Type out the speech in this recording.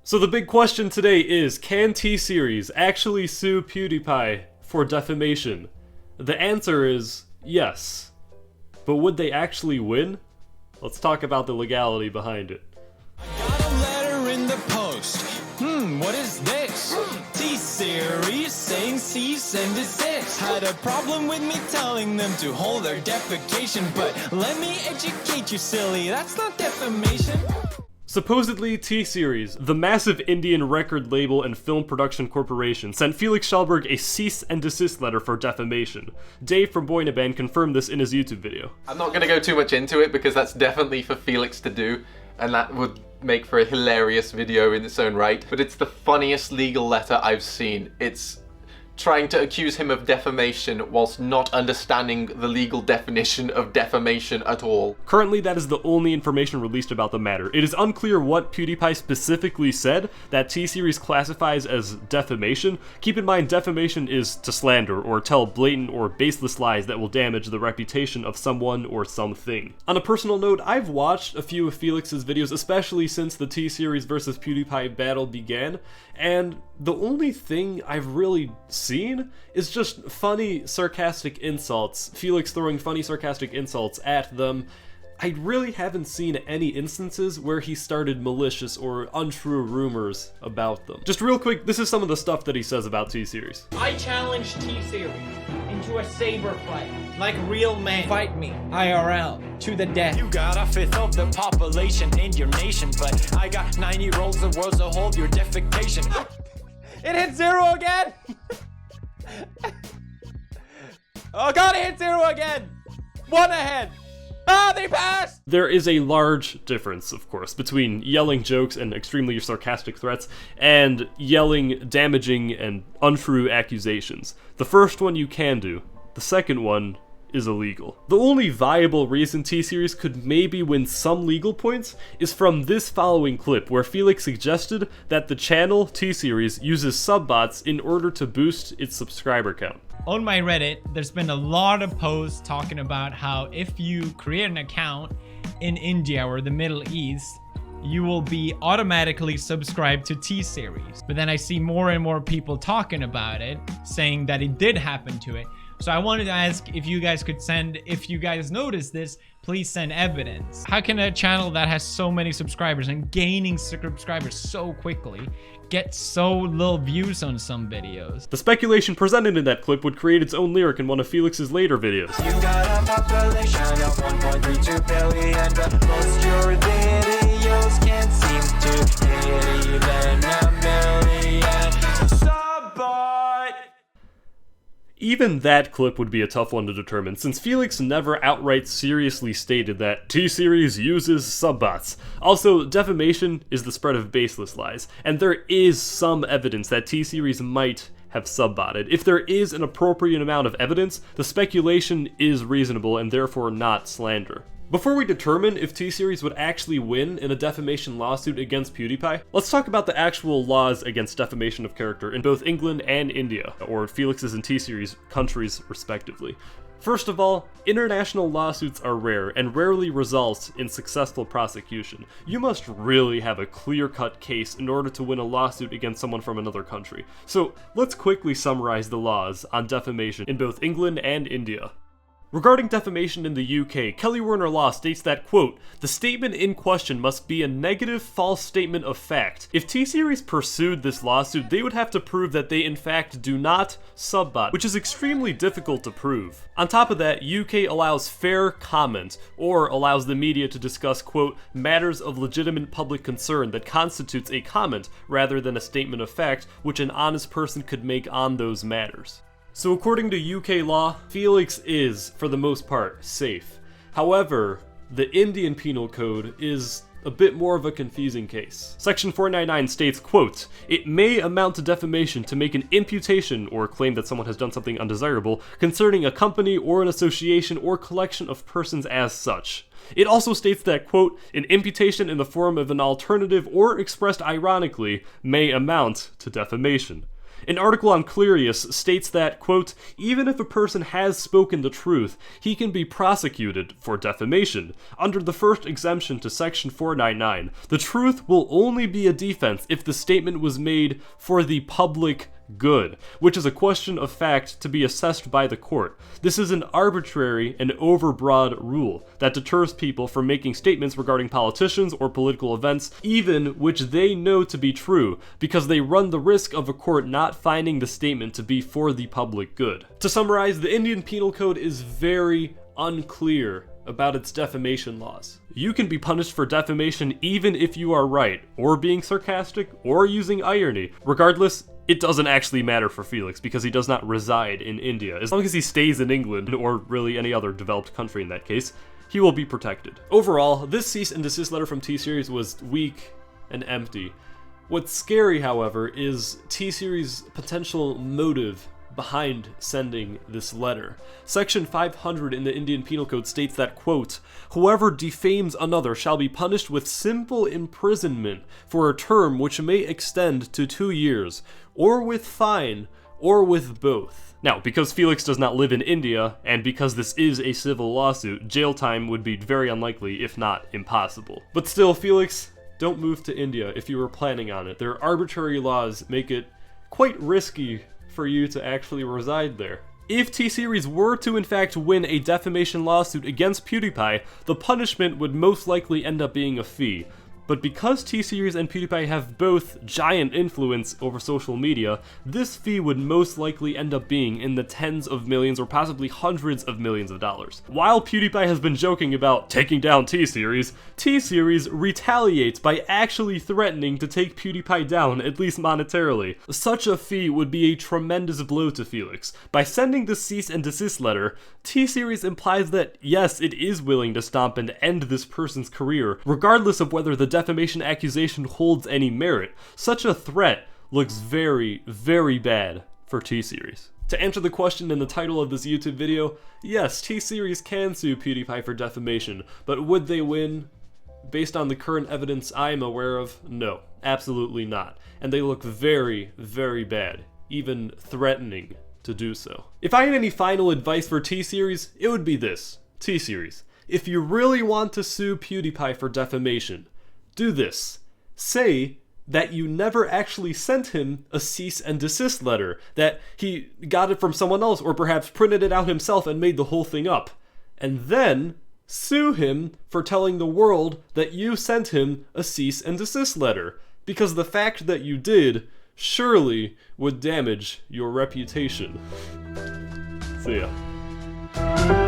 So the big question today is, can T-Series actually sue Pewdiepie for defamation? The answer is yes. But would they actually win? Let's talk about the legality behind it. I got a letter in the post. What is this? T-Series saying cease and desist. Had a problem with me telling them to hold their defecation, but let me educate you, silly. That's not defamation. Supposedly, T-Series, the massive Indian record label and film production corporation, sent Felix Schellberg a cease and desist letter for defamation. Dave from Boy in a Band confirmed this in his YouTube video. I'm not going to go too much into it because that's definitely for Felix to do, and that would make for a hilarious video in its own right. But it's the funniest legal letter I've seen. It's trying to accuse him of defamation whilst not understanding the legal definition of defamation at all. Currently, that is the only information released about the matter. It is unclear what PewDiePie specifically said that T-Series classifies as defamation. Keep in mind, defamation is to slander or tell blatant or baseless lies that will damage the reputation of someone or something. On a personal note, I've watched a few of Felix's videos, especially since the T-Series versus PewDiePie battle began, and the only thing I've really seen is just funny, sarcastic insults. Felix throwing funny, sarcastic insults at them. I really haven't seen any instances where he started malicious or untrue rumors about them. Just real quick, this is some of the stuff that he says about T-Series. I challenge T-Series into a saber fight. Like real men. Fight me, IRL, to the death. You got a fifth of the population in your nation, but I got 90 rolls the world to hold your defecation. It hit zero again! Oh god, it hit zero again! One ahead! Ah, they passed! There is a large difference, of course, between yelling jokes and extremely sarcastic threats and yelling damaging and untrue accusations. The first one you can do. The second one is illegal. The only viable reason T-Series could maybe win some legal points is from this following clip, where Felix suggested that the channel T-Series uses subbots in order to boost its subscriber count. On my Reddit, there's been a lot of posts talking about how if you create an account in India or the Middle East, you will be automatically subscribed to T-Series. But then I see more and more people talking about it, saying that it did happen to it. So I wanted to ask if you guys could send, if you guys noticed this, please send evidence. How can a channel that has so many subscribers and gaining subscribers so quickly get so little views on some videos? The speculation presented in that clip would create its own lyric in one of Felix's later videos. You got a population of 1.32 billion, but most your videos can't seem to hit even a million. Subbot! Even that clip would be a tough one to determine, since Felix never outright seriously stated that T-Series uses subbots. Also, defamation is the spread of baseless lies, and there is some evidence that T-Series might have subbotted. If there is an appropriate amount of evidence, the speculation is reasonable and therefore not slander. Before we determine if T-Series would actually win in a defamation lawsuit against PewDiePie, let's talk about the actual laws against defamation of character in both England and India, or Felix's and T-Series countries respectively. First of all, international lawsuits are rare and rarely result in successful prosecution. You must really have a clear-cut case in order to win a lawsuit against someone from another country. So let's quickly summarize the laws on defamation in both England and India. Regarding defamation in the UK, Kelly Warner Law states that, quote, "The statement in question must be a negative false statement of fact. If T-Series pursued this lawsuit, they would have to prove that they in fact do not subbot, which is extremely difficult to prove. On top of that, UK allows fair comment, or allows the media to discuss, quote, matters of legitimate public concern that constitutes a comment rather than a statement of fact which an honest person could make on those matters." So according to UK law, Felix is, for the most part, safe. However, the Indian Penal Code is a bit more of a confusing case. Section 499 states, quote, "It may amount to defamation to make an imputation or claim that someone has done something undesirable concerning a company or an association or collection of persons as such." It also states that, quote, "An imputation in the form of an alternative or expressed ironically may amount to defamation." An article on Clearius states that, quote, even if a person has spoken the truth, he can be prosecuted for defamation. Under the first exemption to section 499, the truth will only be a defense if the statement was made for the public good, which is a question of fact to be assessed by the court. This is an arbitrary and overbroad rule that deters people from making statements regarding politicians or political events, even which they know to be true, because they run the risk of a court not finding the statement to be for the public good. To summarize, the Indian Penal Code is very unclear about its defamation laws. You can be punished for defamation even if you are right, or being sarcastic, or using irony. Regardless, it doesn't actually matter for Felix because he does not reside in India. As long as he stays in England, or really any other developed country in that case, he will be protected. Overall, this cease and desist letter from T-Series was weak and empty. What's scary, however, is T-Series' potential motive behind sending this letter. Section 500 in the Indian Penal Code states that, quote, whoever defames another shall be punished with simple imprisonment for a term which may extend to 2 years, or with fine, or with both. Now, because Felix does not live in India, and because this is a civil lawsuit, jail time would be very unlikely, if not impossible. But still, Felix, don't move to India if you were planning on it. Their arbitrary laws make it quite risky for you to actually reside there. If T-Series were to in fact win a defamation lawsuit against Pewdiepie, the punishment would most likely end up being a fee. But because T-Series and Pewdiepie have both giant influence over social media, this fee would most likely end up being in the tens of millions or possibly hundreds of millions of dollars. While Pewdiepie has been joking about taking down T-Series, T-Series retaliates by actually threatening to take Pewdiepie down, at least monetarily. Such a fee would be a tremendous blow to Felix. By sending the cease and desist letter, T-Series implies that yes, it is willing to stomp and end this person's career, regardless of whether the defamation accusation holds any merit. Such a threat looks very, very bad for T-Series. To answer the question in the title of this YouTube video, yes, T-Series can sue Pewdiepie for defamation, but would they win? Based on the current evidence I am aware of, no, absolutely not. And they look very, very bad, even threatening to do so. If I had any final advice for T-Series, it would be this. T-Series, if you really want to sue Pewdiepie for defamation, do this. Say that you never actually sent him a cease and desist letter, that he got it from someone else or perhaps printed it out himself and made the whole thing up. And then sue him for telling the world that you sent him a cease and desist letter, because the fact that you did surely would damage your reputation. See ya.